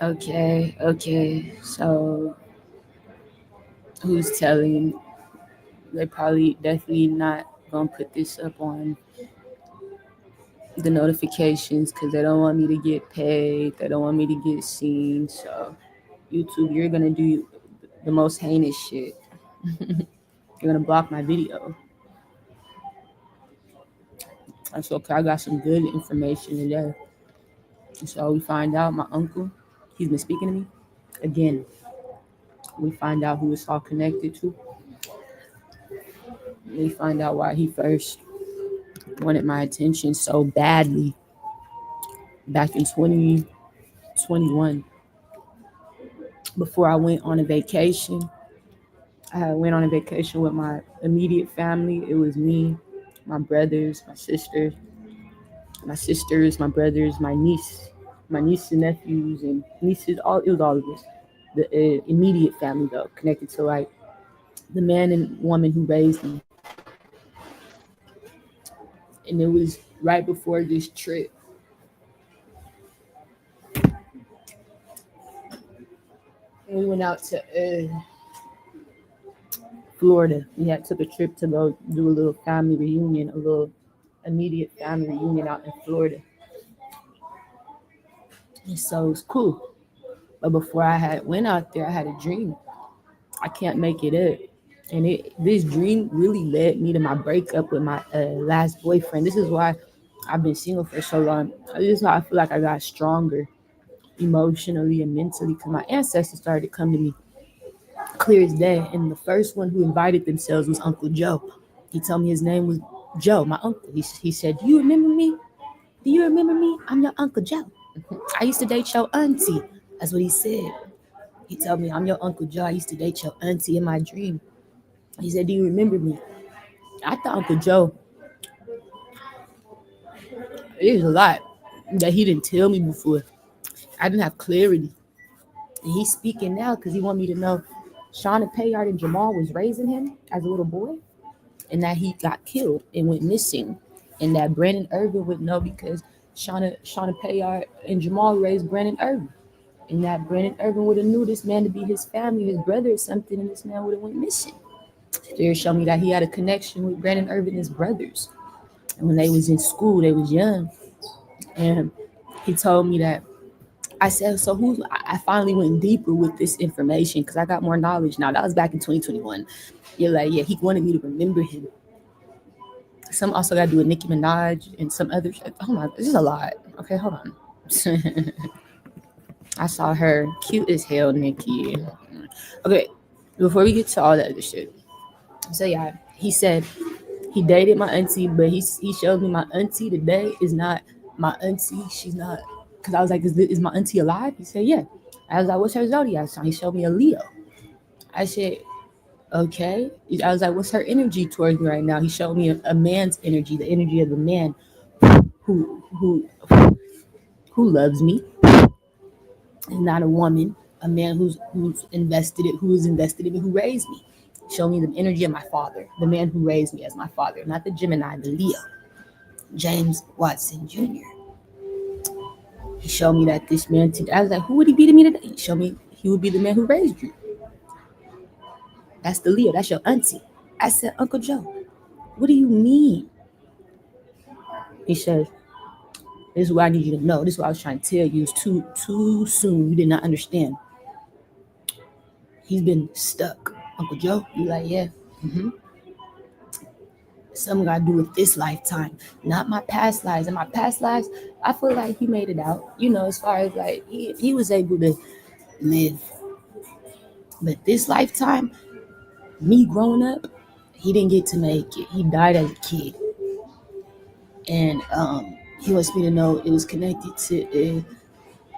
Okay. So who's telling? They probably definitely not gonna put this up on the notifications because they don't want me to get paid. They don't want me to get seen. So YouTube, you're gonna do the most heinous shit. You're gonna block my video. That's okay. I got some good information today. So we find out my uncle, he's been speaking to me again. We find out who it's all connected to. We find out why he first wanted my attention so badly back in 2021. Before I went on a vacation, I went on a vacation with my immediate family. It was me, my brothers, my brothers, my niece and nephews and nieces. All it was all of us. The immediate family though, connected to like the man and woman who raised me. And it was right before this trip. And we went out to Florida. We had took a trip to go do a little family reunion, a little immediate family reunion out in Florida. And so it was cool. But before I had went out there, I had a dream. I can't make it up. And this dream really led me to my breakup with my last boyfriend. This is why I've been single for so long. This is why I feel like I got stronger emotionally and mentally because my ancestors started to come to me clear as day. And the first one who invited themselves was Uncle Joe. He told me his name was Joe, my uncle. He said, "Do you remember me? Do you remember me? I'm your Uncle Joe. I used to date your auntie." That's what he said. He told me, "I'm your Uncle Joe. I used to date your auntie in my dream." He said, "Do you remember me?" I thought Uncle Joe, it was a lot that he didn't tell me before. I didn't have clarity. And he's speaking now because he want me to know Shonna Payyard and Jamal was raising him as a little boy and that he got killed and went missing. And that Brandon Irvin would know because Shonna Payyard and Jamal raised Brandon Irvin. And that Brandon Irvin would have knew this man to be his family, his brother or something, and this man would have went missing. Spirit showed me that he had a connection with Brandon Irvin and his brothers. And when they was in school, they was young. And he told me that I said, so who's I finally went deeper with this information because I got more knowledge now. That was back in 2021. You're like, yeah, he wanted me to remember him. Some also got to do with Nicki Minaj and some other shit. Oh my, this is a lot. Okay, hold on. I saw her cute as hell, Nicki. Okay, before we get to all that other shit. So yeah, he said he dated my auntie, but he showed me my auntie today is not my auntie. She's not, because I was like, is my auntie alive? He said, yeah. I was like, what's her zodiac sign? He showed me a Leo. I said, okay. I was like, what's her energy towards me right now? He showed me a man's energy, the energy of a man who who who loves me, and not a woman. A man who's invested it, who is invested in me, who raised me. Show me the energy of my father, the man who raised me as my father, not the Gemini, the Leo, James Watson Jr. He showed me that this man. I was like, who would he be to me today? He showed me he would be the man who raised you. That's the Leo. That's your auntie. I said, Uncle Joe, what do you mean? He says, this is what I need you to know. This is what I was trying to tell you. It's too soon. You did not understand. He's been stuck. Uncle Joe, you like, yeah. Something got to do with this lifetime, not my past lives. In my past lives, I feel like he made it out. As far as like he was able to live. But this lifetime, me growing up, he didn't get to make it. He died as a kid. And he wants me to know it was connected to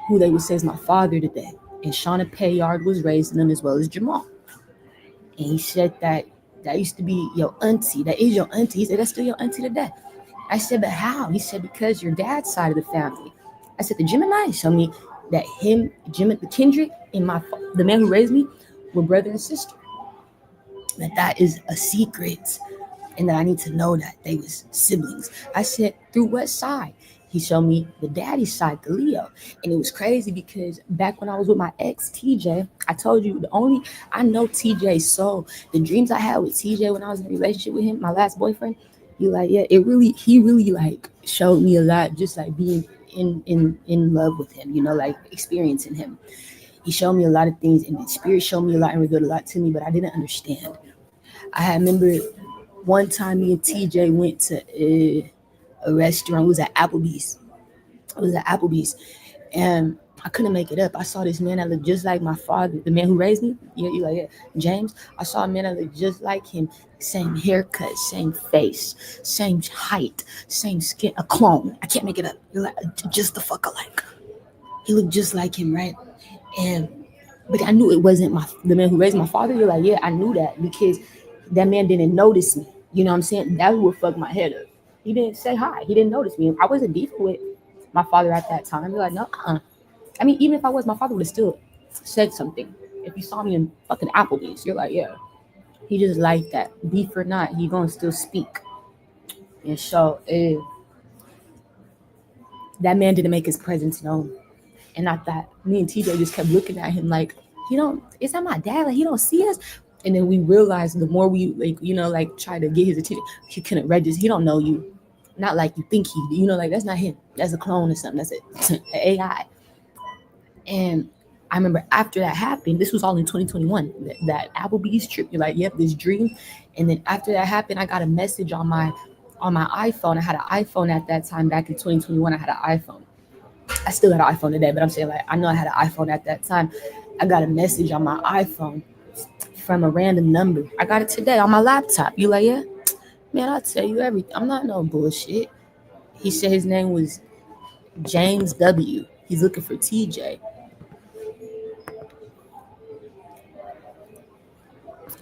who they would say is my father today. And Shonna Payyard was raising them as well as Jamal. And he said that used to be your auntie. That is your auntie. He said, that's still your auntie today. I said, but how? He said, because your dad's side of the family. I said, the Gemini showed me that Kendrick, and the man who raised me were brother and sister. That is a secret. And that I need to know that they was siblings. I said, through what side? he showed me the daddy side, the Leo. And it was crazy because back when I was with my ex, TJ, I told you I know TJ's soul. The dreams I had with TJ when I was in a relationship with him, my last boyfriend, he he really like showed me a lot, just like being in love with him, like experiencing him. He showed me a lot of things, and the spirit showed me a lot and revealed a lot to me, but I didn't understand. I remember one time me and TJ went to a restaurant. It was at Applebee's. And I couldn't make it up. I saw this man that looked just like my father, the man who raised me. James. I saw a man that looked just like him, same haircut, same face, same height, same skin, a clone. I can't make it up. You're like just the fuck alike. He looked just like him, right? But I knew it wasn't the man who raised my father. You're like, yeah, I knew that because that man didn't notice me. You know what I'm saying? That would fuck my head up. He didn't say hi. He didn't notice me. I wasn't beefing with my father at that time. You're like, no. I mean, even if I was, my father would have still said something. If you saw me in fucking Applebee's, you're like, yeah. He just like that. Beef or not, he gonna still speak. And so that man didn't make his presence known. And I thought, me and TJ just kept looking at him like, is that my dad? Like, he don't see us? And then we realized the more we, try to get his attention, he couldn't register. He don't know you. Not like you think he, that's not him. That's a clone or something. That's an AI. And I remember after that happened, this was all in 2021, that Applebee's trip. You're like, yep, this dream. And then after that happened, I got a message on my iPhone. I had an iPhone at that time. Back in 2021, I had an iPhone. I still got an iPhone today, but I'm saying, like, I know I had an iPhone at that time. I got a message on my iPhone from a random number. I got it today on my laptop. You like, yeah? Man, I'll tell you everything. I'm not no bullshit. He said his name was James W. He's looking for TJ.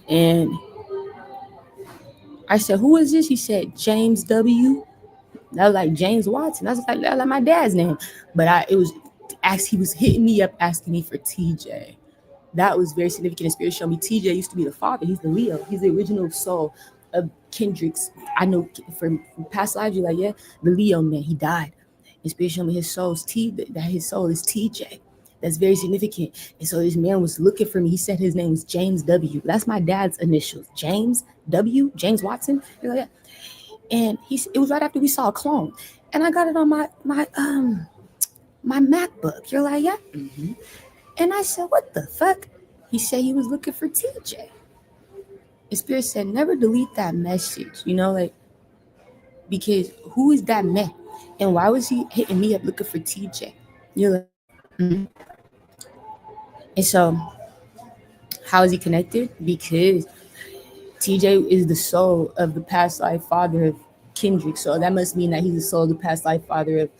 And I said, who is this? He said, James W. That was like James Watson. I was like, that's like my dad's name. But he was hitting me up asking me for TJ. That was very significant. Spirit showed me TJ used to be the father. He's the Leo. He's the original soul of Kendrick's. I know from past lives, you're like, yeah, the Leo man, he died. And Spirit showed me his soul is TJ. That's very significant. And so this man was looking for me. He said his name was James W. That's my dad's initials. James W. James Watson. You're like, yeah. And it was right after we saw a clone. And I got it on my MacBook. You're like, yeah. Mm-hmm. And I said, what the fuck? He said he was looking for TJ. And Spirit said, never delete that message, because who is that man? And why was he hitting me up looking for TJ? You're like, mm-hmm. And so, how is he connected? Because TJ is the soul of the past life father of Kendrick. So that must mean that he's the soul of the past life father of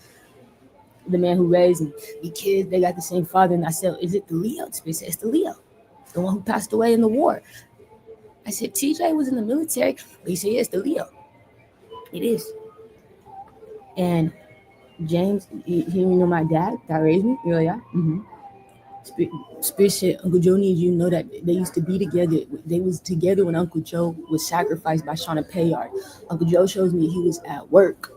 the man who raised me. Because they got the same father. And I said, is it the Leo? Spirit said, it's the Leo. The one who passed away in the war. I said, TJ was in the military. But he said, yes, the Leo. It is. And James, you know my dad that raised me? You're like, yeah. Mm-hmm. Spirit said, Uncle Joe needs you to know that they used to be together. They was together when Uncle Joe was sacrificed by Shonna Payyards. Uncle Joe shows me he was at work.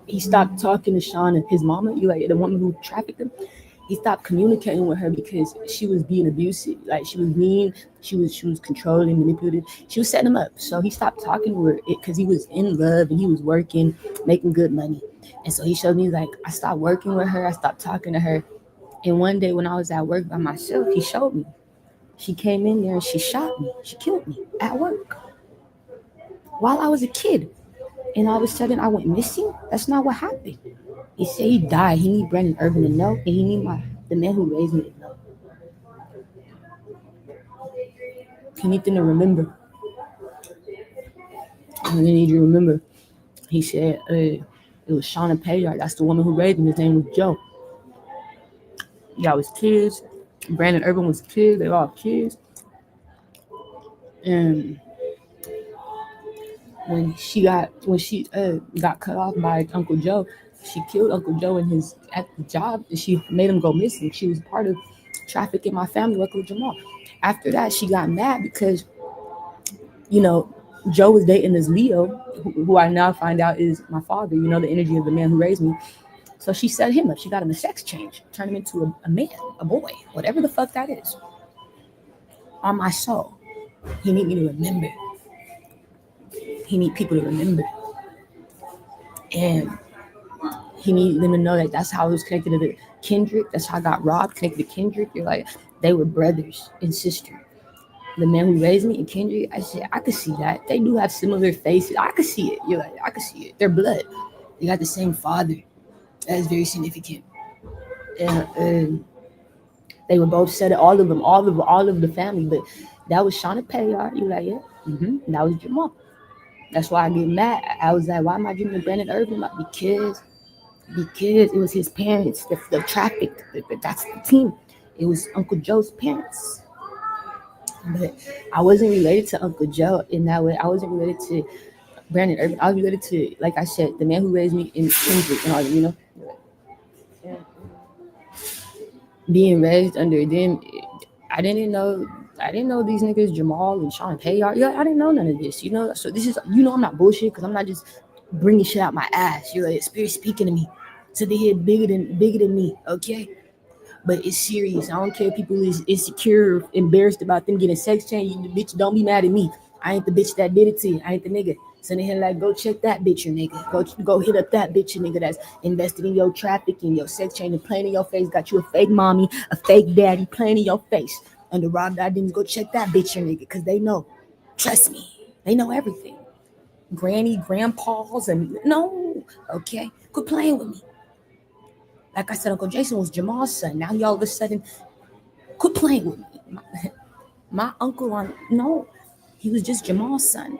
He stopped talking to Shonna, his mama, the woman who trafficked him. He stopped communicating with her because she was being abusive. Like, she was mean. She was controlling, manipulative. She was setting him up. So he stopped talking to her because he was in love and he was working, making good money. And so he showed me, like, I stopped working with her. I stopped talking to her. And one day when I was at work by myself, he showed me. She came in there and she shot me. She killed me at work while I was a kid. And all of a sudden I went missing. That's not what happened. He said he died. He need Brandon Irvin to know, and he need the man who raised me to know. He need them to remember. And they need you to remember. He said it was Shonna Payyards. That's the woman who raised him. His name was Joe. Y'all was kids. Brandon Irvin was kids. They were all kids. And when she got cut off by Uncle Joe, she killed Uncle Joe at the job, and she made him go missing. She was part of trafficking my family with Uncle Jamal. After that, she got mad because, Joe was dating this Leo, who I now find out is my father, the energy of the man who raised me. So she set him up. She got him a sex change, turned him into a man, a boy, whatever the fuck that is. On my soul, he need me to remember. He need people to remember. And he need them to know that that's how it was connected to the Kendrick. That's how I got robbed, connected to Kendrick. You're like, they were brothers and sisters. The man who raised me and Kendrick, I said, I could see that. They do have similar faces. I could see it. You're like, I could see it. They're blood. They got the same father. That is very significant. And they were both set up, all of the family. But that was Shonna Payyards. You're like, yeah. And that was Jamal. That's why I get mad. I was like, why am I dreaming of Brandon Irvin? Because it was his parents, the Trafficked. That's the team. It was Uncle Joe's parents. But I wasn't related to Uncle Joe in that way. I wasn't related to Brandon Irvin. I was related to, like I said, the man who raised me in Kendrick and all that, you know. Being raised under them, I didn't know these niggas Jamal and Shonna Payyards. Yeah, I didn't know none of this, you know. So this is, you know, I'm not bullshit because I'm not just bringing shit out my ass. You're like, spirit speaking to me, to the head bigger than me, okay? But it's serious. I don't care if people is insecure, embarrassed about them getting sex change. You bitch, don't be mad at me. I ain't the bitch that did it to you. I ain't the nigga. Sending him like, go check that bitch, your nigga. Go hit up that bitch, your nigga that's invested in your trafficking, your sex change, and playing in your face. Got you a fake mommy, a fake daddy playing in your face. Under robbed identities, go check that bitch, your nigga. Because they know. Trust me. They know everything. Granny, grandpas, and no. Okay? Quit playing with me. Like I said, Uncle Jason was Jamal's son. Now y'all all of a sudden, quit playing with me. My uncle no, he was just Jamal's son.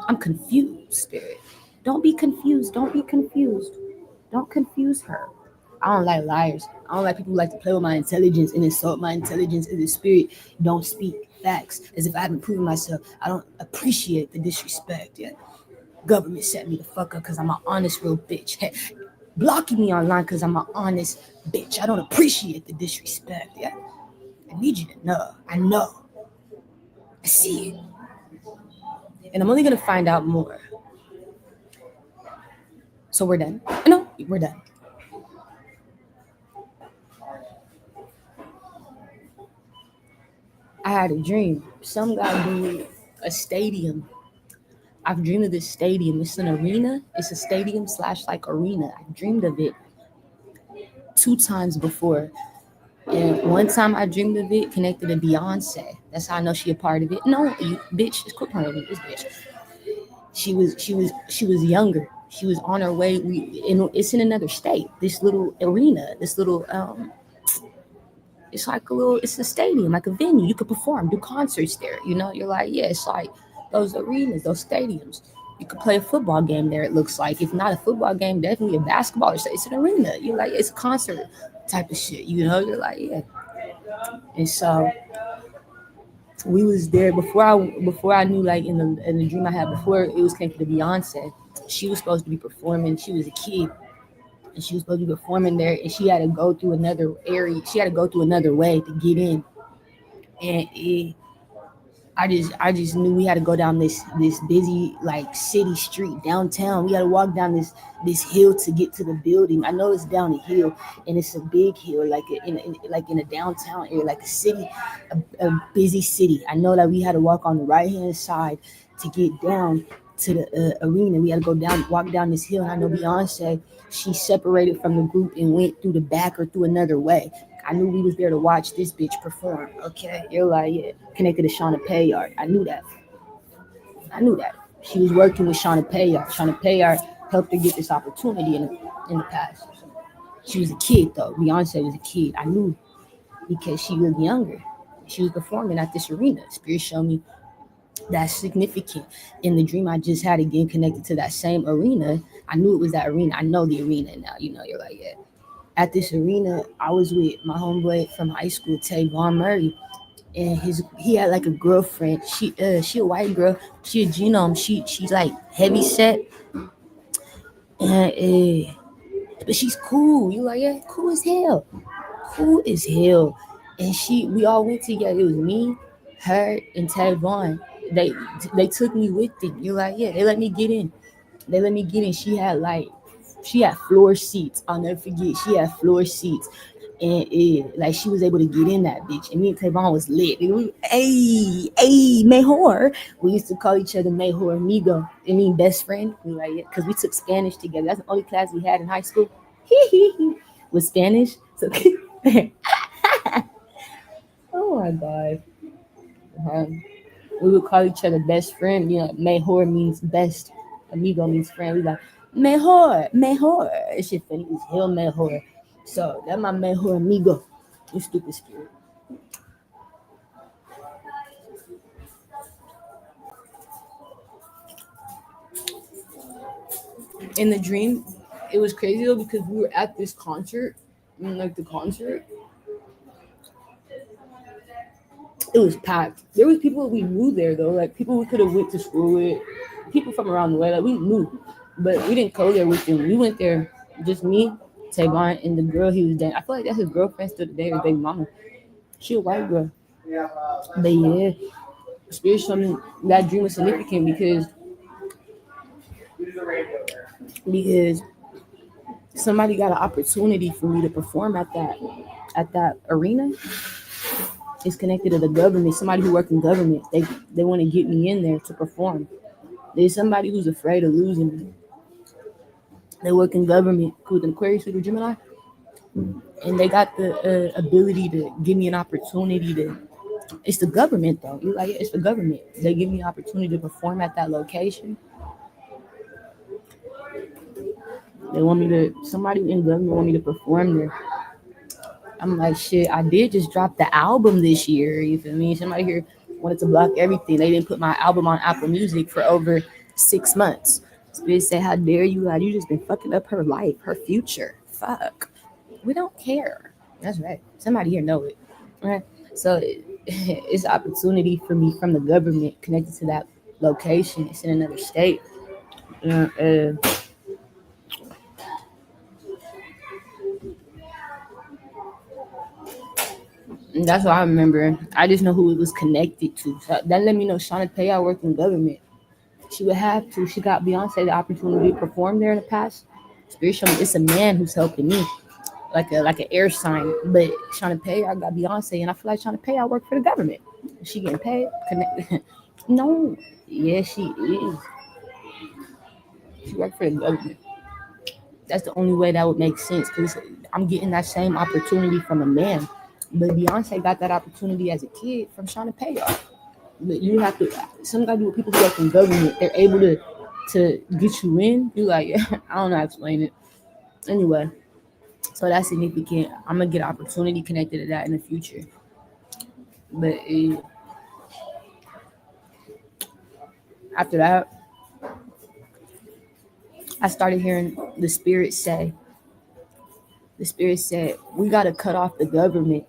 I'm confused, spirit. Don't be confused. Don't be confused. Don't confuse her. I don't like liars. I don't like people who like to play with my intelligence and insult my intelligence as a spirit. Don't speak facts as if I haven't proven myself. I don't appreciate the disrespect. Yeah. Government set me the fuck up because I'm an honest real bitch. Blocking me online because I'm an honest bitch. I don't appreciate the disrespect. Yeah, I need you to know. I know. I see it. And I'm only going to find out more. So we're done. No, we're done. I had a dream. Some guy doing a stadium. I've dreamed of this stadium. It's an arena. It's a stadium / like arena. I dreamed of it 2 times before. And one time I dreamed of it connected to Beyonce. That's how I know she a part of it. No, you bitch, quit playing with me, this bitch. She was younger. She was on her way. It's in another state. This little arena. This little it's a stadium, like a venue. You could perform, do concerts there. You know, you're like, yeah, it's like those arenas, those stadiums. You could play a football game there. It looks like, if not a football game, definitely a basketball. It's an arena. You're like, it's a concert type of shit. You know, you're like, yeah. And so we was there before I knew, like in the dream I had before, it was connected to Beyonce. She was supposed to be performing. She was a kid, and she was supposed to be performing there, and she had to go through another area. She had to go through another way to get in, and I just knew we had to go down this busy like city street downtown. We had to walk down this hill to get to the building. I know it's down a hill, and it's a big hill, like in a downtown area, like a city, a busy city. I know that we had to walk on the right hand side to get down to the arena. We had to walk down this hill. And I know Beyonce, she separated from the group and went through the back or through another way. I knew we was there to watch this bitch perform. Okay, you're like, yeah, connected to Shonna Payyards. I knew that. She was working with Shonna Payyards. Shonna Payyards helped her get this opportunity in the past. She was a kid though. Beyonce was a kid. I knew because she was younger. She was performing at this arena. Spirit showed me that's significant. In the dream I just had, again connected to that same arena. I knew it was that arena. I know the arena now. You know, you're like, yeah. At this arena, I was with my homeboy from high school, Tavon Murray, and he had like a girlfriend. She a white girl. She a genome. She's like heavy set, and but she's cool. You like, yeah, cool as hell. And we all went together. It was me, her, and Tavon. They took me with them. You're like, yeah, they let me get in. She had like She had floor seats. I'll never forget. She had floor seats. And like she was able to get in that bitch. And me and Tavon was lit. And we, hey, mejor. We used to call each other mejor amigo. I mean, best friend. We like it because we took Spanish together. That's the only class we had in high school. Was Spanish. So, oh my god. We would call each other best friend. You know, mejor means best. Amigo means friend. We like mejor. It's shit funny as hell, mejor. So that's my mejor amigo. You stupid spirit. In the dream, it was crazy though because we were at this concert. And like the concert, it was packed. There was people we knew there though, like people we could have went to school with, people from around the way. Like we knew, but we didn't go there with them. We went there just me, Tavon, and the girl he was dating. I feel like that's his girlfriend still today, his baby mama. She a white girl, but yeah, spirit showed me that dream was significant because somebody got an opportunity for me to perform at that arena. It's connected to the government. Somebody who works in government, they want to get me in there to perform. There's somebody who's afraid of losing. They work in government with an Aquarius with a Gemini, and they got the ability to give me an opportunity to. It's the government though. You like it? It's the government. They give me an opportunity to perform at that location. They want me to. Somebody in government want me to perform there. I'm like, shit. I did just drop the album this year. You feel me? Somebody here wanted to block everything. They didn't put my album on Apple Music for over 6 months. Spirit said, how dare you? Like, you just been fucking up her life, her future. Fuck. We don't care. That's right. Somebody here know it. Right? So it's opportunity for me from the government connected to that location. It's in another state. And that's what I remember. I just know who it was connected to. So that let me know Shonna Payyards worked in government. She would have to. She got Beyonce the opportunity to perform there in the past. Spirit showed me it's a man who's helping me, like an air sign. But Shonna Payyards got Beyonce, and I feel like Shonna Payyards worked for the government. She getting paid. Connected? No. Yeah, she is. She worked for the government. That's the only way that would make sense because I'm getting that same opportunity from a man. But Beyonce got that opportunity as a kid from Shonna Payyards. But you have to. Some guys do with people who work in government. They're able to get you in. You like I don't know how to explain it. Anyway, so that's significant. I'm gonna get an opportunity connected to that in the future. But after that, I started hearing the spirit say. The spirit said we gotta cut off the government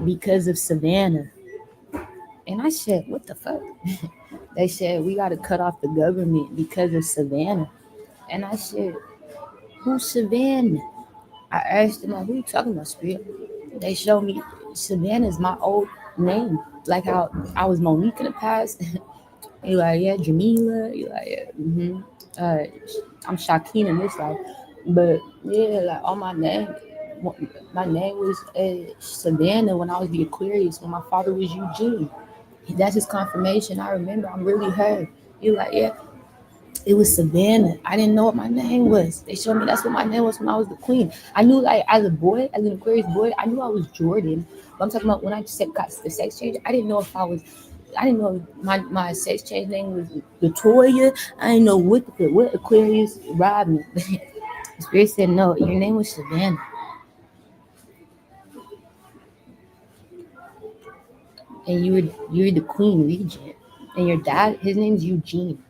because of Savannah. And I said, what the fuck? They said we gotta cut off the government because of Savannah. And I said, who's Savannah? I asked them, like, who you talking about, spirit? They showed me Savannah's my old name. Like how I was Monique in the past. You like, yeah, Jamila. You like, yeah, I'm Shakeen in this life. But yeah, like all my name was Savannah when I was the Aquarius, when my father was Eugene. That's his confirmation. I remember I'm really her. You like, yeah, it was Savannah. I didn't know what my name was. They showed me that's what my name was when I was the queen. I knew, like, as a boy, as an Aquarius boy, I knew I was Jordan. But I'm talking about when I got the sex change, I didn't know if I didn't know my sex change name was Latoya. I didn't know what Aquarius robbed me. The spirit said, no, your name was Savannah. And you're the queen regent. And your dad, his name's Eugene.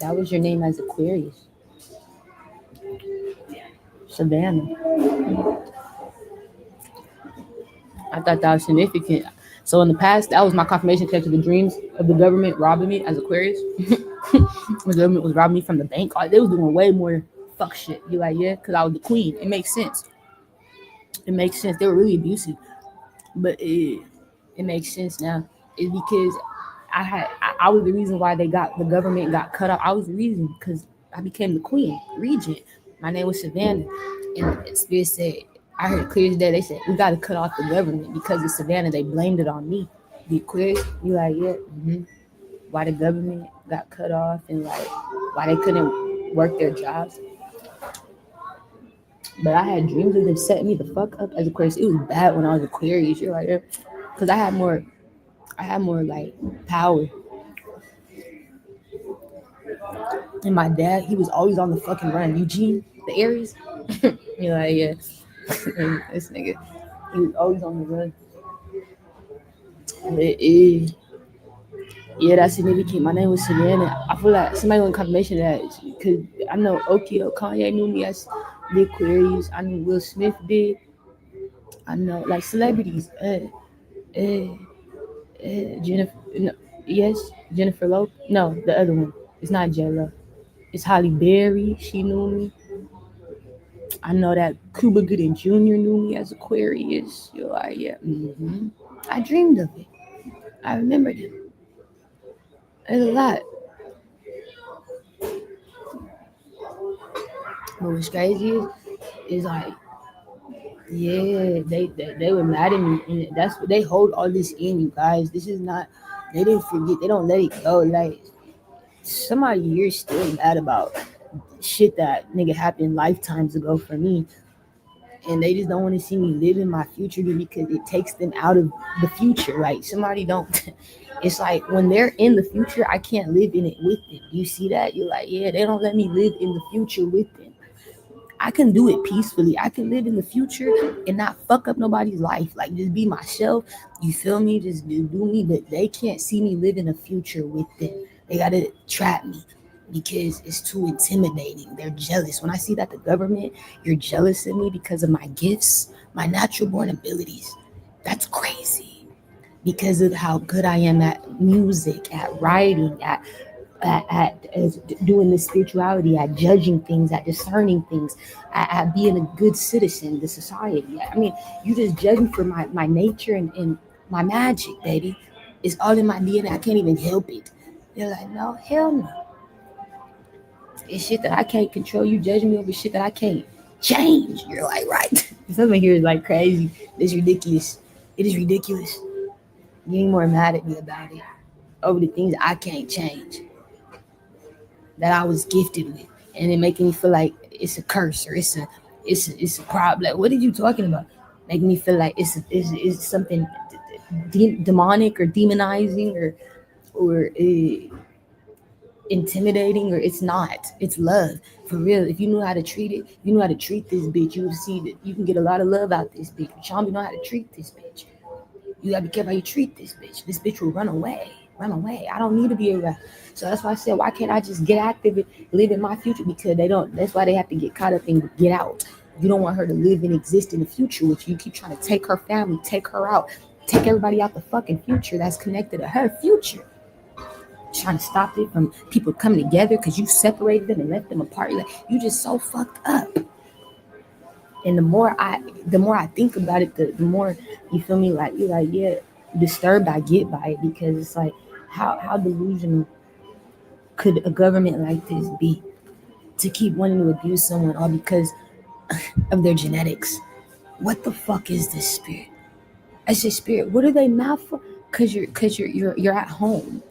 That was your name as Aquarius. Savannah. I thought that was significant. So in the past, that was my confirmation check to the dreams of the government robbing me as Aquarius. The government was robbing me from the bank. They was doing way more fuck shit. You like, yeah, because I was the queen. It makes sense. It makes sense. They were really abusive. But it makes sense now. It's because I was the reason why the government got cut off. I was the reason because I became the queen, regent. My name was Savannah. And Spirit said, I heard clear as day, they said, we got to cut off the government because of Savannah. They blamed it on me. The Aquarius, you like, yeah, why the government got cut off and like why they couldn't work their jobs. But I had dreams of them setting me the fuck up as Aquarius. It was bad when I was Aquarius. You're like, because I had more like power. And my dad, he was always on the fucking run. Eugene, the Aries. You're like, yeah, this nigga, he was always on the run. Yeah, that's significant. My name was Savannah. I feel like somebody want confirmation of that because I know Okio, Kanye knew me as the Aquarius. I knew Will Smith did. I know like celebrities. Jennifer. No, yes, Jennifer Lopez. No, the other one. It's not J-Lo. It's Holly Berry. She knew me. I know that Cuba Gooding Jr. knew me as Aquarius. You're like, yeah. I dreamed of it. I remembered it. There's a lot. But what's crazy is like, yeah, they were mad at me, and that's what they hold all this in, you guys. This is not. They didn't forget. They don't let it go. Like somebody here still mad about shit that nigga happened lifetimes ago for me, and they just don't want to see me live in my future because it takes them out of the future. Like somebody don't. It's like when they're in the future, I can't live in it with them. You see that? You're like, yeah, they don't let me live in the future with them. I can do it peacefully. I can live in the future and not fuck up nobody's life. Like just be myself. You feel me? Just do me. But they can't see me live in the future with them. They gotta trap me because it's too intimidating. They're jealous. When I see that the government, you're jealous of me because of my gifts, my natural born abilities. That's crazy. Because of how good I am at music, at writing, at doing the spirituality, at judging things, at discerning things, at being a good citizen to society. I mean, you just judge me for my nature and my magic, baby. It's all in my DNA. I can't even help it. They're like, no, hell no. It's shit that I can't control. You judge me over shit that I can't change. You're like, right. Something here is like crazy. It's ridiculous. It is ridiculous. Getting more mad at me about it over the things I can't change that I was gifted with, and it making me feel like it's a curse or it's a problem. Like, what are you talking about? Making me feel like it's something demonic or demonizing or intimidating, or it's not. It's love for real. If you knew how to treat it, you know how to treat this bitch. You would see that you can get a lot of love out this bitch. But y'all know how to treat this bitch. You gotta be careful how you treat this bitch. This bitch will run away. Run away. I don't need to be around. So that's why I said, why can't I just get active and live in my future? Because they don't. That's why they have to get caught up and get out. You don't want her to live and exist in the future with you. You keep trying to take her family, take her out, take everybody out the fucking future that's connected to her future. Trying to stop it from people coming together because you separated them and left them apart. Like, you just so fucked up. And the more I think about it, the more you feel me. Like you're like, yeah, disturbed I get by it because it's like, how delusional could a government like this be to keep wanting to abuse someone all because of their genetics? What the fuck is this spirit? I say, spirit, what are they mad for? Cause you're at home.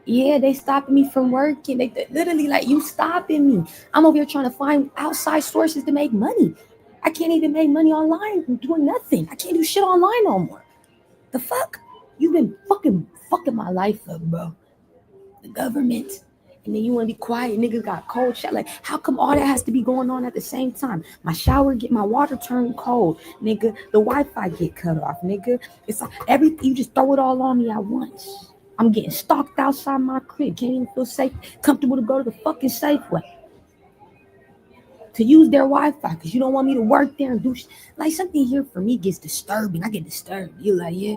Yeah, they stopping me from working. They literally like, you stopping me. I'm over here trying to find outside sources to make money. I can't even make money online doing nothing. I can't do shit online no more. The fuck? You've been fucking my life up, bro. The government. And then you want to be quiet. Niggas got cold shit. Like, how come all that has to be going on at the same time? My shower get my water turned cold, nigga. The Wi-Fi get cut off, nigga. It's like everything. You just throw it all on me at once. I'm getting stalked outside my crib. Can't even feel safe, comfortable to go to the fucking Safeway to use their Wi-Fi because you don't want me to work there and do shit. Like, something here for me gets disturbing. I get disturbed. You're like, yeah,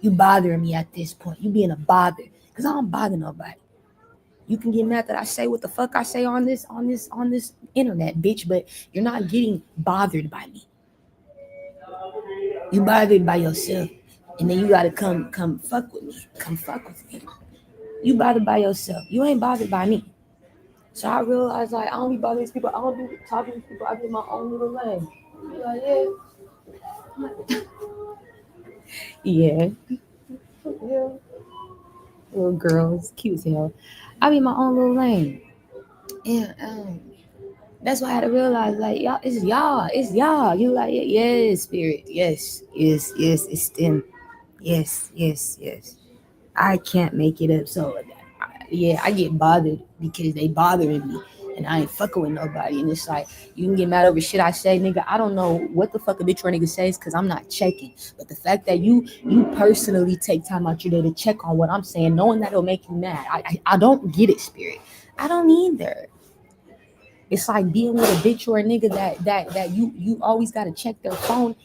you bothering me at this point. You being a bother because I don't bother nobody. You can get mad that I say what the fuck I say on this internet, bitch, but you're not getting bothered by me. You bothered by yourself, and then you gotta come fuck with me. Come fuck with me. You bothered by yourself. You ain't bothered by me. So I realized like I don't be bothering these people. I don't be talking to these people. I be in my own little lane. Be like, yeah, yeah, little girls, cute as hell. I be in my own little lane. And that's why I had to realize, like, y'all, it's y'all, it's y'all. You like, yes, spirit, yes, yes, yes, it's them, yes, yes, yes. I can't make it up. So, yeah, I get bothered because they bothering me, and I ain't fucking with nobody. And it's like you can get mad over shit I say, nigga. I don't know what the fuck a bitch or nigga says because I'm not checking. But the fact that you personally take time out your day to check on what I'm saying, knowing that it'll make you mad, I don't get it, spirit. I don't either. It's like being with a bitch or a nigga that you always gotta check their phone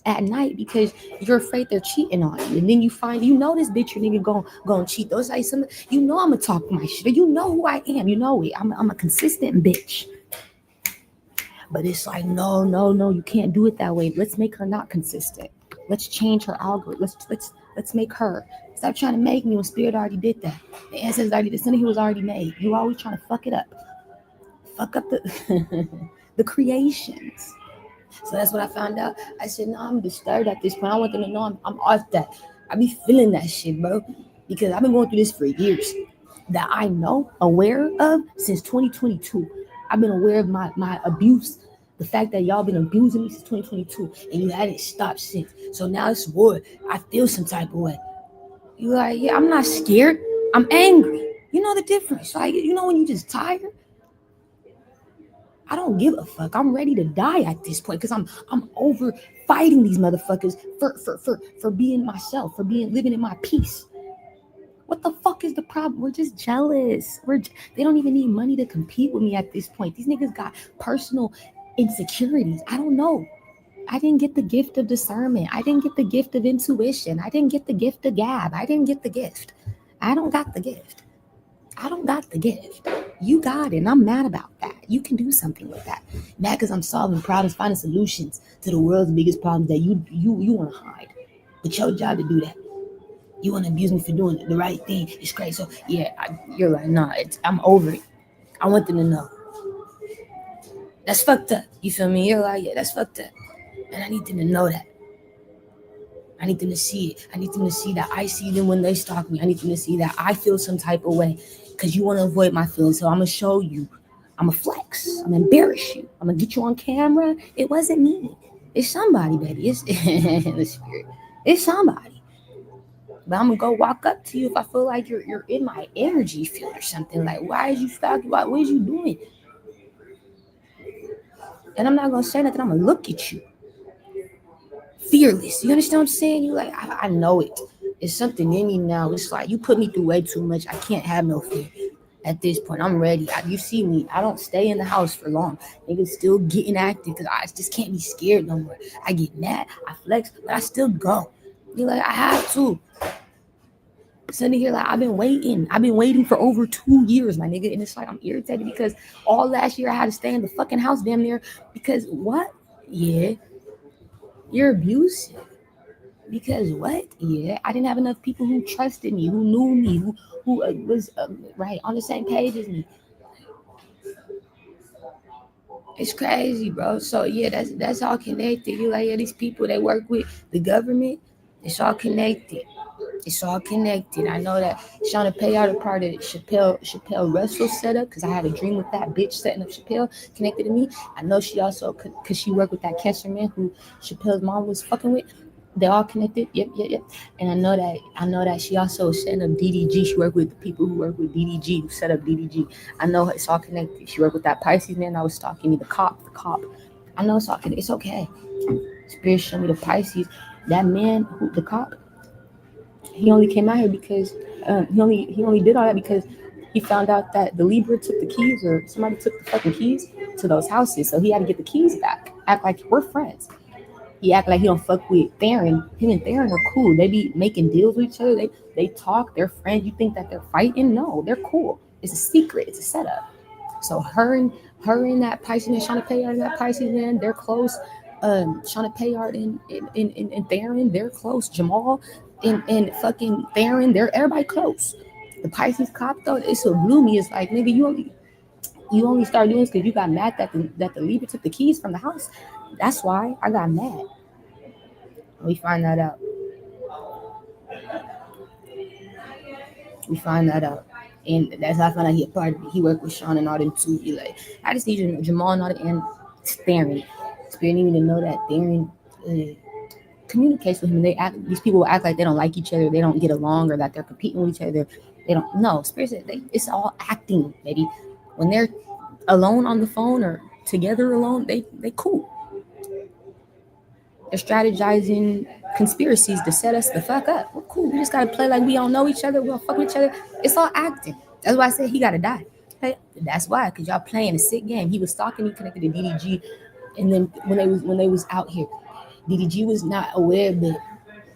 at night because you're afraid they're cheating on you. And then you find this bitch or nigga gon' cheat. Those like some I'ma talk my shit. You know who I am. You know it. I'm a consistent bitch. But it's like no, you can't do it that way. Let's make her not consistent. Let's change her algorithm. Let's make her. Stop trying to make me when Spirit already did that. The ancestors already did something he was already made. You always trying to fuck it up. Fuck up the the creations. So that's what I found out. I said, no, I'm disturbed at this point. I want them to know I'm off that. I be feeling that shit, bro. Because I've been going through this for years. That I know, aware of since 2022. I've been aware of my abuse. The fact that y'all been abusing me since 2022 and you hadn't stopped since. So now it's war. I feel some type of way. You like, yeah, I'm not scared. I'm angry. You know the difference. Like, you know when you just tired? I don't give a fuck. I'm ready to die at this point because I'm over fighting these motherfuckers for being myself, for being living in my peace. What the fuck is the problem? We're just jealous. They don't even need money to compete with me at this point. These niggas got personal insecurities. I don't know. I didn't get the gift of discernment. I didn't get the gift of intuition. I didn't get the gift of gab. I didn't get the gift. I don't got the gift. I don't got the gift. You got it, and I'm mad about that. You can do something with that. Mad because I'm solving problems, finding solutions to the world's biggest problems that you want to hide. It's your job to do that. You want to abuse me for doing the right thing. It's crazy. So yeah, you're like, nah, I'm over it. I want them to know. That's fucked up. You feel me? You're like, yeah, that's fucked up. And I need them to know that. I need them to see it. I need them to see that I see them when they stalk me. I need them to see that I feel some type of way because you want to avoid my feelings. So I'm going to show you. I'm going to flex. I'm going to embarrass you. I'm going to get you on camera. It wasn't me. It's somebody, baby. It's the spirit. It's somebody. But I'm going to go walk up to you if I feel like you're in my energy field or something. Like, why is you stalking? What is you doing? And I'm not going to say nothing. I'm going to look at you. Fearless. You understand what I'm saying? You like, I know it. It's something in me now. It's like you put me through way too much. I can't have no fear. At this point, I'm ready. You see me. I don't stay in the house for long. Niggas still getting active because I just can't be scared no more. I get mad, I flex, but I still go. You're like, I have to. Sitting here like I've been waiting for over 2 years, my nigga. And it's like I'm irritated because all last year I had to stay in the fucking house damn near because what? Yeah. You're abusive. Because what? Yeah, I didn't have enough people who trusted me, who knew me, who was right on the same page as me. It's crazy, bro. So yeah, that's all connected. You like, yeah, these people they work with the government. It's all connected. It's all connected. I know that Shonna Payyards a part of Chappelle Russell setup because I had a dream with that bitch setting up Chappelle connected to me. I know she also because she worked with that cancer man who Chappelle's mom was fucking with. They're all connected. Yep. And I know that she also setting up DDG. She worked with the people who work with DDG, who set up DDG. I know it's all connected. She worked with that Pisces man I was stalking me, the cop. I know it's all connected. It's okay. Spirit showed me the Pisces. That man, the cop, he only came out here because he only did all that because he found out that the Libra took the keys or somebody took the fucking keys to those houses. So he had to get the keys back. Act like we're friends. He act like he don't fuck with Theron. Him and Theron are cool. They be making deals with each other. They talk. They're friends. You think that they're fighting? No, they're cool. It's a secret. It's a setup. So her and that Pisces and Shonna Payyards and that Pisces man, they're close. Shonna Payyards and Theron, they're close. Jamal and fucking Theron, they're everybody close. The Pisces cop though, it's what blew me. It's like, nigga, you only You only started doing this because you got mad that the leader took the keys from the house. That's why I got mad. We find that out. And that's how I found out he a part of it. He worked with Shonna and all them too. He like, I just need Jamal and all that, and Theron. Spirit need to know that Theron communicates with him. These people will act like they don't like each other, they don't get along, or that they're competing with each other. They don't know. Spirit said it's all acting, baby. When they're alone on the phone or together alone, they cool. They're strategizing conspiracies to set us the fuck up. We're cool. We just gotta play like we don't know each other. We don't fuck with each other. It's all acting. That's why I said he gotta die. Hey, that's why, because y'all playing a sick game. He was stalking me, connected to DDG, and then when they was out here, DDG was not aware, but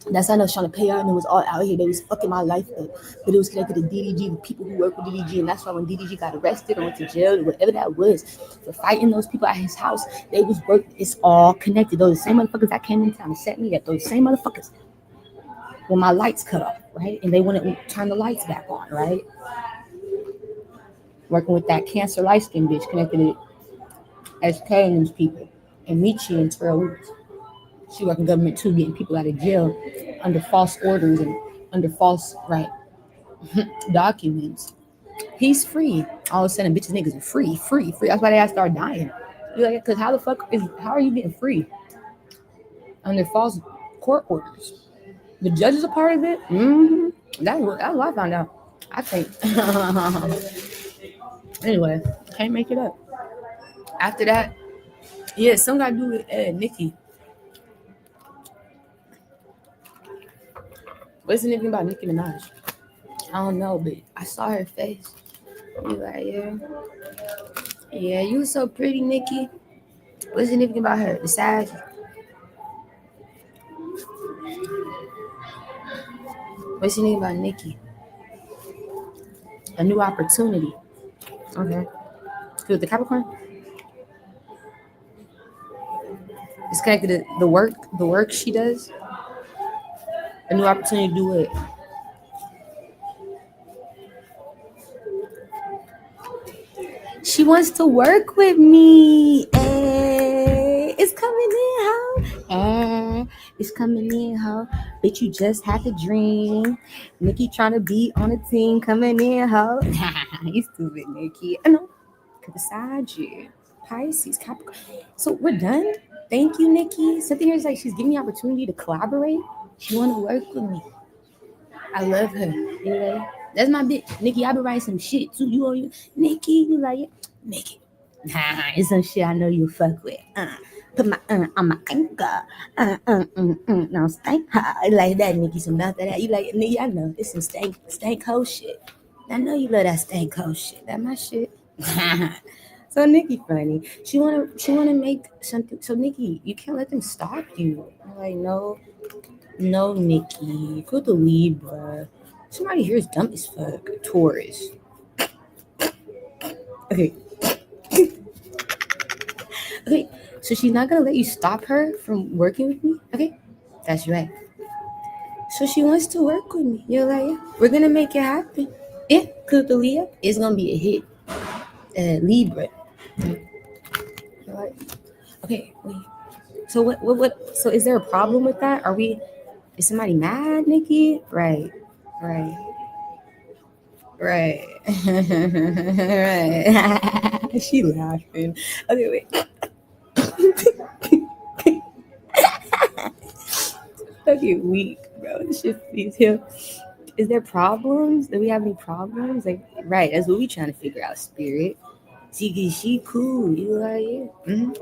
that's how I know Shonna Payyards, and it was all out here. They was fucking my life up. But it was connected to DDG, the people who work with DDG. And that's why when DDG got arrested or went to jail, or whatever that was, for fighting those people at his house, they was working. It's all connected. Those same motherfuckers that came in town and set me up, those same motherfuckers, when my lights cut off, right? And they wouldn't turn the lights back on, right? Working with that cancer light skin bitch, connected to SK and those people. And Michi and Terrell Woods. She working government too, getting people out of jail under false orders and under false documents. He's free. All of a sudden, bitches niggas are free. That's why they gotta start dying. You're like, because how are you getting free under false court orders? The judge is a part of it. That's what I found out. I think. Anyway, can't make it up. After that, yeah, some got to do with Nikki. What's the name about Nicki Minaj? I don't know, but I saw her face. You like, yeah, you so pretty, Nikki. What's the name about her? The size. What's the name about Nikki? A new opportunity. Okay. With the Capricorn? It's connected to the work she does. A new opportunity to do it. She wants to work with me. It's coming in, ho. It's coming in, ho. Bitch, you just had the dream. Nikki trying to be on a team. Coming in, ho. You stupid, Nikki. I know. Beside you. Pisces, Capricorn. So we're done. Thank you, Nikki. Something here is like she's giving me opportunity to collaborate. She want to work with me. I love her. You know? That's my bitch. Nikki, I be writing some shit too. You Nikki, you like it? Nikki. It's some shit I know you fuck with. Put my on my anchor. No, stank like that, Nikki. Some after that. You like it, Nikki? I know. It's some stank hoe shit. I know you love that stank hoe shit. That my shit. So Nikki funny. She wanna make something. So Nikki, you can't let them stop you. I'm like, no, Nikki. Go to Libra. Somebody here is dumb as fuck. Taurus. Okay. Okay. So she's not gonna let you stop her from working with me? Okay. That's right. So she wants to work with me. You're like, yeah, we're gonna make it happen. Yeah, Kutulia is gonna be a hit. Libra. Right. Okay, wait. So what so is there a problem with that? Is somebody mad, Nikki? Right. Right. She laughing. Okay, wait. Okay, weak, bro. This shit feels him. Is there problems? Do we have any problems? Like, right, that's what we trying to figure out, Spirit. See, she cool. You like it? Mm-hmm.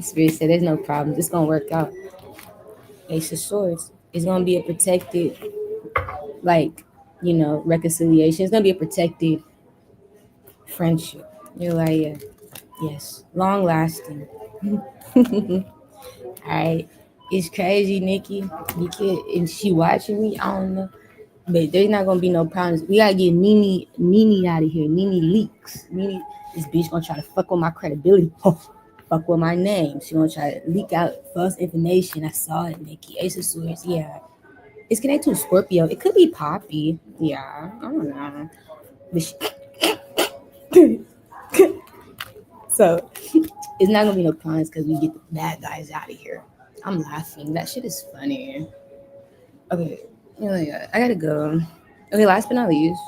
Spirit said there's no problem. It's gonna work out. Ace of Swords. It's gonna be a protected, like, reconciliation. It's gonna be a protected friendship. You're like, yeah, yes, long lasting. All right, it's crazy, Nikki. You can't, and she watching me. I don't know, but there's not gonna be no problems. We gotta get Nene out of here. Nene leaks. Nene, this bitch gonna try to fuck with my credibility. Fuck with my name. She gonna try to leak out false information. I saw it, Nikki. Ace of Swords, yeah. It's connected to Scorpio. It could be Poppy. Yeah, I don't know. So it's not gonna be no cons because we get the bad guys out of here. I'm laughing. That shit is funny. Okay, yeah, I gotta go. Okay, last but not least.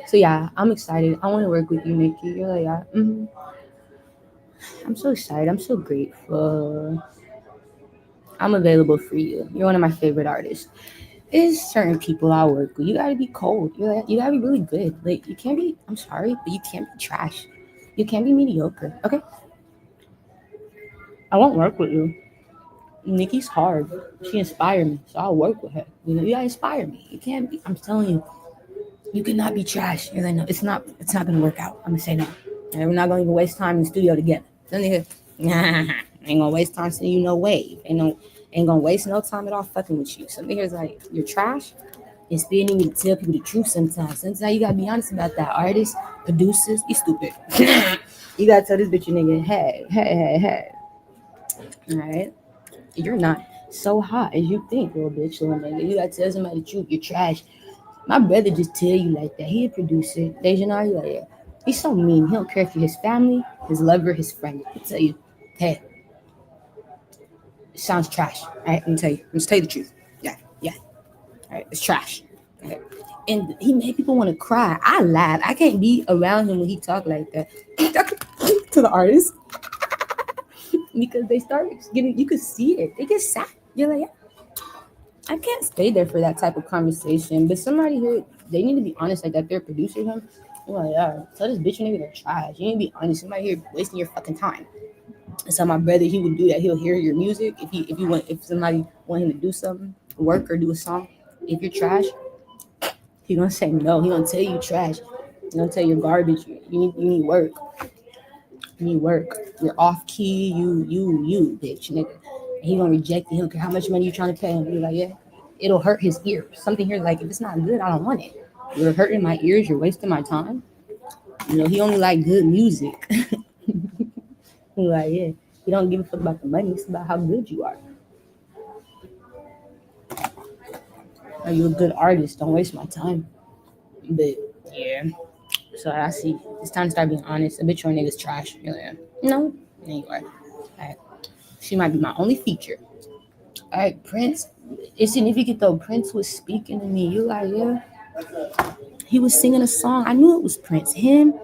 So yeah, I'm excited. I want to work with you, Nikki. You're like, yeah. I'm so excited. I'm so grateful. I'm available for you. You're one of my favorite artists. There's certain people I work with. You gotta be cold. You gotta be really good. Like you can't be. I'm sorry, but you can't be trash. You can't be mediocre. Okay. I won't work with you. Nikki's hard. She inspired me, so I'll work with her. You gotta inspire me. You can't be. I'm telling you, you cannot be trash. You're like, no, it's not. It's not gonna work out. I'm gonna say no. And we're not gonna even waste time in the studio together. Then they ain't gonna waste time saying you no way. Ain't gonna waste no time at all fucking with you. Some niggas like you're trash. And still need to tell people the truth sometimes. Sometimes you gotta be honest about that. Artists, producers, you stupid. You gotta tell this bitch your nigga, hey. Alright? You're not so hot as you think, little bitch, little nigga. You gotta tell somebody the truth. You're trash. My brother just tell you like that. He a producer. Dejan, are you like that? He's so mean. He don't care if you're his family, his lover, his friend. He'll tell you, hey, it sounds trash. All right, let me tell you. Let's tell you the truth. Yeah. All right, it's trash. Okay. And he made people want to cry. I laugh. I can't be around him when he talk like that to the artist because they start getting. You could see it. They get sad. You're like, yeah. I can't stay there for that type of conversation. But somebody here, they need to be honest like that. They're producing him. I'm like, yeah, tell this bitch nigga they're trash. You need to be honest. Somebody here wasting your fucking time. And so my brother, he would do that. He'll hear your music. If somebody want him to do something, work or do a song, if you're trash, he gonna say no. He gonna tell you trash. He gonna tell you garbage. You need work. You need work. You're off key. You bitch nigga. And he gonna reject it. He don't care how much money you trying to pay him. Be like, yeah, it'll hurt his ears. Something here like if it's not good, I don't want it. You're hurting my ears. You're wasting my time. He only like good music. He like, yeah. He don't give a fuck about the money. It's about how good you are. Are you a good artist? Don't waste my time. But yeah. So I see. It's time to start being honest. A bitch your nigga's trash. You're like, no. There you are. Alright. She might be my only feature. Alright, Prince. It's significant though. Prince was speaking to me. You like, yeah. He was singing a song. I knew it was Prince. Him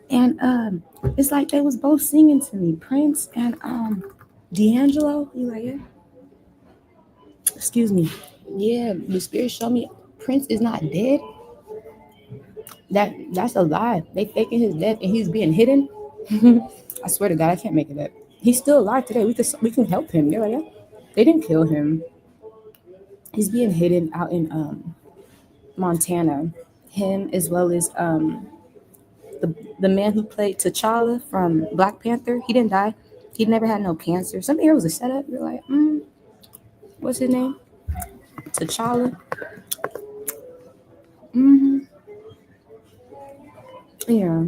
and it's like they was both singing to me. Prince and D'Angelo. You like, yeah. Excuse me. Yeah, the spirit showed me Prince is not dead. That's a lie. They faking his death and he's being hidden. I swear to God, I can't make it up. He's still alive today. We can help him. You're like, yeah. They didn't kill him. He's being hidden out in Montana. Him as well as the man who played T'Challa from Black Panther. He didn't die. He never had no cancer. Something here was a setup. You're like, what's his name? T'Challa. Yeah.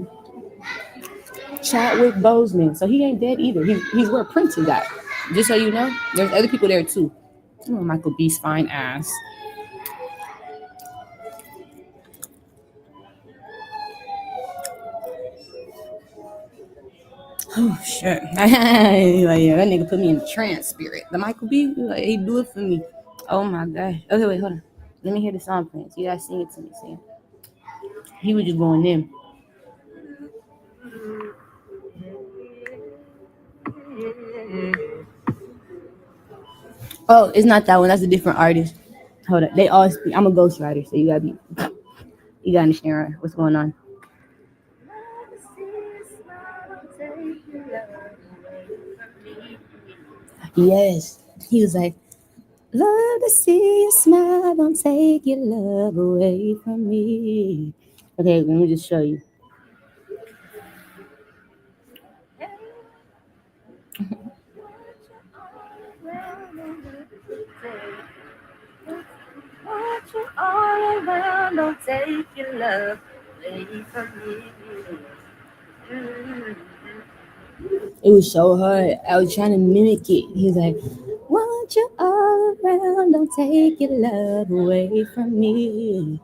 Chadwick Boseman. So he ain't dead either. He's where Prince is at. Just so you know, there's other people there too. Oh, Michael B's fine ass. Oh shit. Like, yeah, that nigga put me in a trance spirit. The Michael B, like, he do it for me. Oh my god. Okay, wait, hold on. Let me hear the song playing. You gotta sing it to me. Sing it. He was just going in. Oh, it's not that one. That's a different artist. Hold on. They all speak. I'm a ghostwriter, so you gotta understand what's going on. Yes. He was like, love to see you smile, don't take your love away from me. Okay, let me just show you. Want you all around, don't take your love away from me. It was so hard. I was trying to mimic it. He's like, want you all around, don't take your love away from me.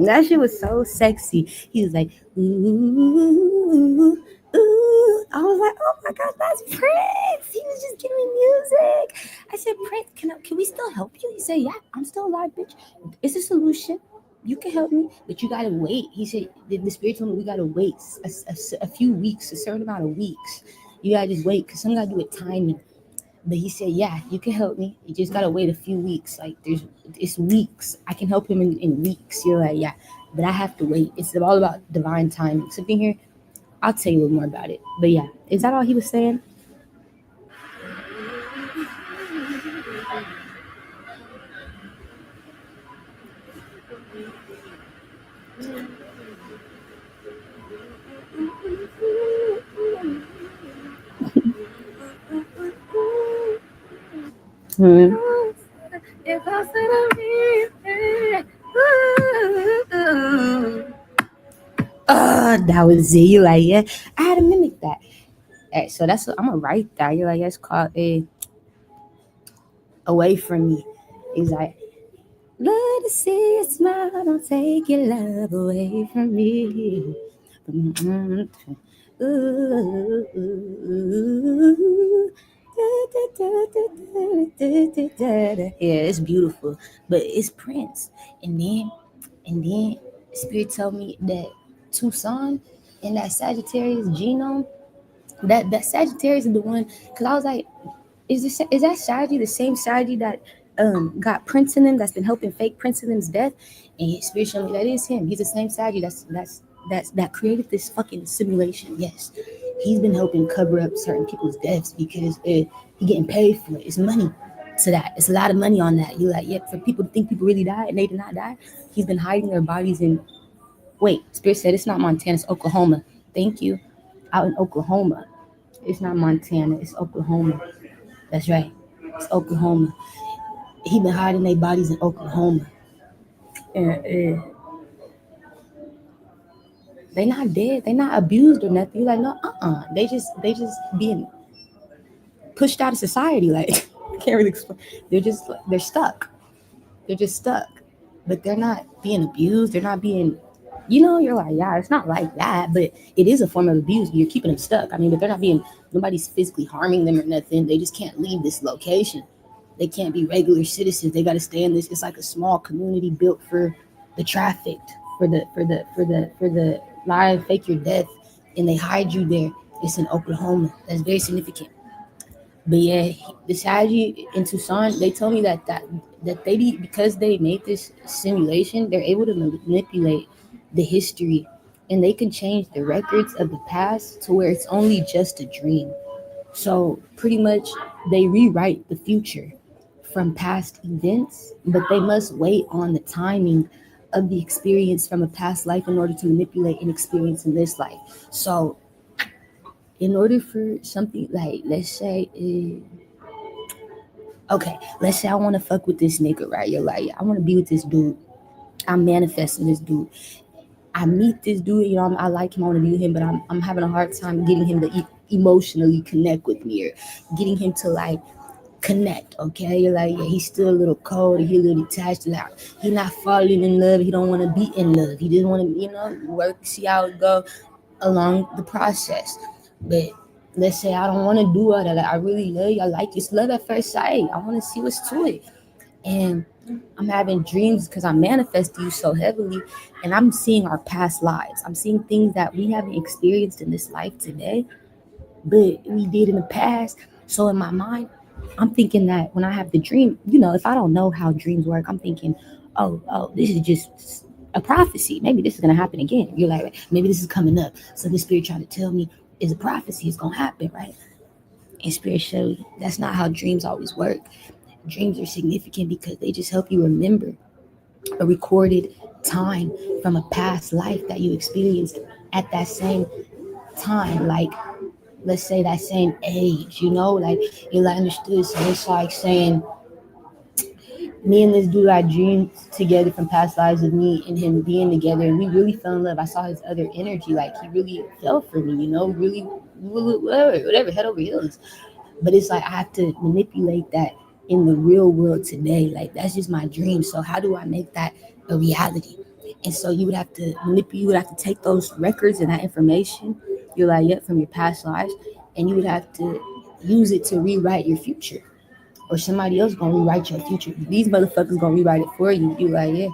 That shit was so sexy. He was like, ooh, ooh. I was like, oh my gosh, that's Prince. He was just giving me music. I said, Prince, can we still help you? He said, yeah, I'm still alive, bitch. It's a solution. You can help me, but you gotta wait. He said, the spirit told me we gotta wait a few weeks, a certain amount of weeks. You gotta just wait, because some gotta do with timing. But he said, yeah, you can help me. You just gotta wait a few weeks. Like it's weeks. I can help him in weeks. You're like, yeah, but I have to wait. It's all about divine timing. So being here, I'll tell you a little more about it. But yeah, is that all he was saying? Hmm. That was it. You like, yeah, I had to mimic that. Alright, so that's what I'm gonna write that. You're like, it's called a away from me. He's like, love to see you smile, don't take your love away from me. Ooh. Yeah, it's beautiful, but it's Prince. And then Spirit told me that Tucson and that Sagittarius genome, that Sagittarius is the one. Because I was like, is that Sagittarius the same Sagittarius that got Prince in him, that's been helping fake Prince in him's death? And Spirit showed me that is him. He's the same Sagittarius that created this fucking simulation. Yes, he's been helping cover up certain people's deaths because he getting paid for it. It's money to that. It's a lot of money on that. You like, yep, for people to think people really died and they did not die. He's been hiding their bodies in. Wait, Spirit said it's not Montana, it's Oklahoma. Thank you. Out in Oklahoma. It's not Montana, it's Oklahoma. That's right. It's Oklahoma. He been hiding their bodies in Oklahoma. And they not dead. They not abused or nothing. You're like, no, They just being pushed out of society. Like, I can't really explain. They're stuck. They're just stuck. But they're not being abused. They're not being, you're like, yeah, it's not like that, but it is a form of abuse. You're keeping them stuck. I mean, but they're not being, nobody's physically harming them or nothing. They just can't leave this location. They can't be regular citizens. They got to stay in this. It's like a small community built for the trafficked, for the lie and fake your death, and they hide you there. It's in Oklahoma. That's very significant. But yeah, the strategy in Tucson, they told me that because they made this simulation, they're able to manipulate the history, and they can change the records of the past to where it's only just a dream. So pretty much they rewrite the future from past events, but they must wait on the timing of the experience from a past life in order to manipulate an experience in this life. So in order for something like, let's say I want to fuck with this nigga, right? You're like, I want to be with this dude. I'm manifesting this dude. I meet this dude, I like him, I want to be with him, but I'm having a hard time getting him to emotionally connect with me, or getting him to like connect. Okay, you're like, yeah, he's still a little cold, he's a little detached, like he's not falling in love, he don't want to be in love, he didn't want to, work, see how it go along the process. But let's say I don't want to do all that. Like, I really love you, I like you. It's love at first sight. I want to see what's to it. And I'm having dreams because I manifest you so heavily, and I'm seeing our past lives. I'm seeing things that we haven't experienced in this life today, but we did in the past. So in my mind, I'm thinking that when I have the dream, if I don't know how dreams work, I'm thinking, oh, this is just a prophecy. Maybe this is gonna happen again. You're like, maybe this is coming up. So the spirit trying to tell me is a prophecy. It's gonna happen, right? And spirit showed that's not how dreams always work. Dreams are significant because they just help you remember a recorded time from a past life that you experienced at that same time. Like, let's say that same age, like you like understood. So it's like saying me and this dude, I dreamed together from past lives of me and him being together, and we really fell in love. I saw his other energy, like he really fell for me, really, whatever, head over heels. But it's like I have to manipulate that in the real world today. Like, that's just my dream. So how do I make that a reality? And so you would have to manipulate, you would have to take those records and that information you're like, yep, from your past lives, and you would have to use it to rewrite your future. Or somebody else gonna rewrite your future. These motherfuckers gonna rewrite it for you. You like, yeah,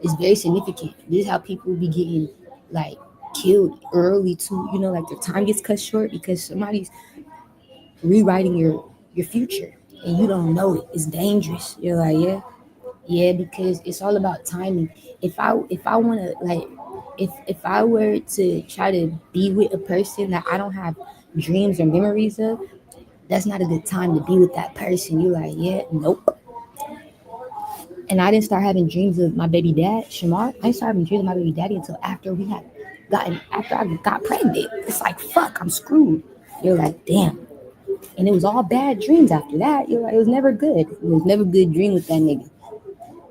it's very significant. This is how people be getting like killed early too. You know, like their time gets cut short because somebody's rewriting your future and you don't know it. It's dangerous. You're like, yeah, yeah, because it's all about timing. If I wanna like if I were to try to be with a person that I don't have dreams or memories of, that's not a good time to be with that person. You're like, yeah, nope. And I didn't start having dreams of my baby dad, Shamar. I didn't start having dreams of my baby daddy until after I got pregnant. It's like, fuck, I'm screwed. You're like, damn. And it was all bad dreams after that. You're like, it was never good. It was never a good dream with that nigga.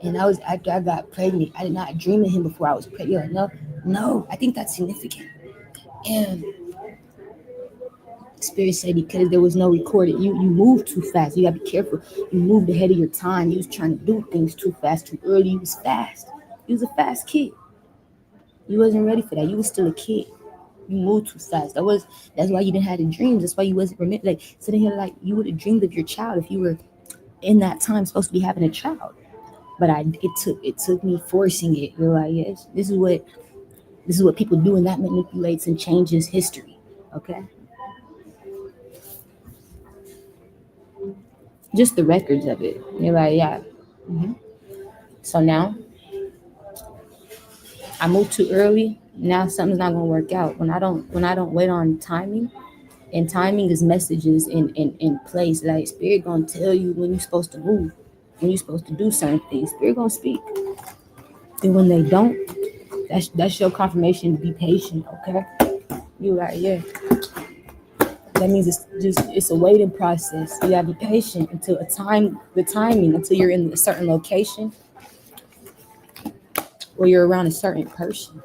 And that was after I got pregnant. I did not dream of him before I was pregnant. You're like, no, I think that's significant. And Spirit said because there was no recorded, you moved too fast. You gotta be careful. You moved ahead of your time. You was trying to do things too fast, too early. You was fast. You was a fast kid. You wasn't ready for that. You was still a kid. You moved too fast. That's why you didn't have the dreams. That's why you wasn't like sitting here like you would have dreamed of your child if you were in that time supposed to be having a child. But it took me forcing it. You're like, yes, this is what people do, and that manipulates and changes history. Okay. Just the records of it. You're like, yeah. hmm So now I moved too early. Now something's not gonna work out. When I don't wait on timing, and timing is messages in place. Like spirit gonna tell you when you're supposed to move, when you're supposed to do certain things. Spirit gonna speak. And when they don't, that's your confirmation to be patient, okay? You like, yeah. That means it's a waiting process. You gotta be patient until the timing, until you're in a certain location or you're around a certain person.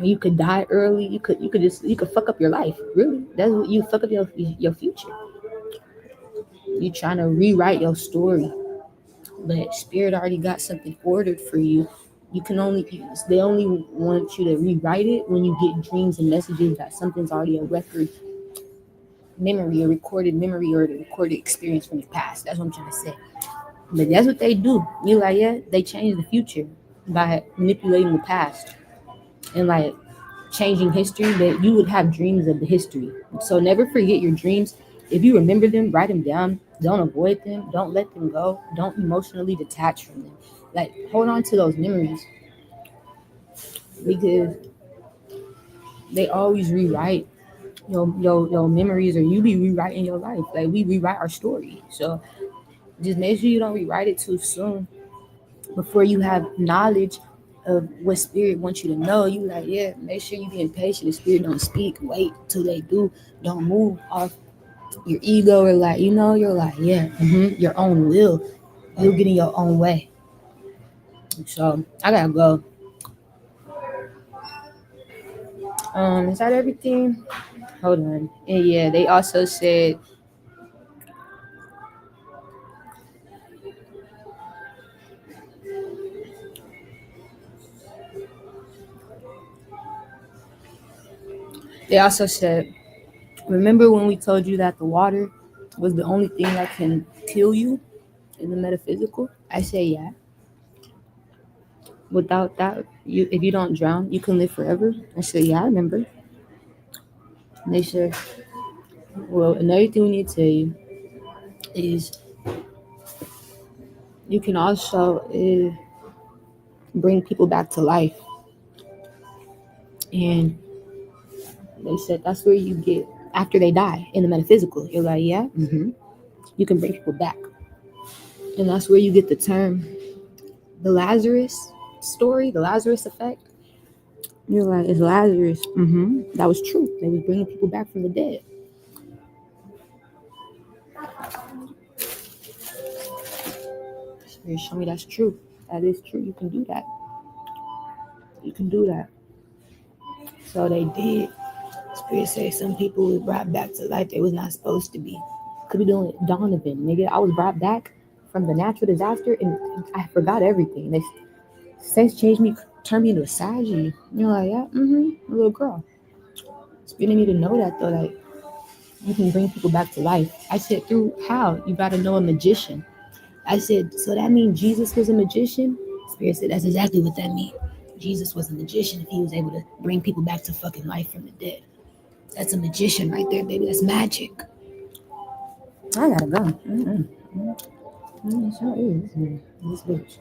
You could die early. You could fuck up your life. Really, that's what you fuck up your future. You trying to rewrite your story, but spirit already got something ordered for you. They only want you to rewrite it when you get dreams and messages that something's already a record memory, a recorded memory, or the recorded experience from the past. That's what I'm trying to say. But that's what they do. You like, yeah, they change the future by manipulating the past and like changing history. That you would have dreams of the history. So never forget your dreams. If you remember them, write them down. Don't avoid them. Don't let them go. Don't emotionally detach from them. Like hold on to those memories because they always rewrite your memories, or you be rewriting your life. Like we rewrite our story. So just make sure you don't rewrite it too soon before you have knowledge of what spirit wants you to know. You like, yeah, make sure you being patient. The spirit don't speak. Wait till they do. Don't move off your ego or like, you're like, yeah, your own will. You'll get in your own way. So I gotta go. Is that everything? Hold on. And yeah, they also said remember when we told you that the water was the only thing that can kill you in the metaphysical? I say yeah. Without that, if you don't drown, you can live forever. I said, yeah, I remember. And they said, well, another thing we need to tell you is you can also bring people back to life. And they said that's where you get after they die in the metaphysical. You're like, yeah, you can bring people back. And that's where you get the term, the Lazarus story, the Lazarus effect. You're like, it's Lazarus. That was true. They was bringing people back from the dead. Spirit show me that's true. That is true. You can do that. You can do that. So they did. Spirit say some people was brought back to life they was not supposed to be. Could be doing Donovan, nigga. I was brought back from the natural disaster and I forgot everything. They Saints changed me, turned me into a Saji. You're like, yeah, a little girl. Spirit need to know that though, like you can bring people back to life. I said, through how? You gotta know a magician. I said, so that means Jesus was a magician? Spirit said, that's exactly what that means. Jesus was a magician if he was able to bring people back to fucking life from the dead. That's a magician right there, baby. That's magic. I gotta go. Sure is. This bitch.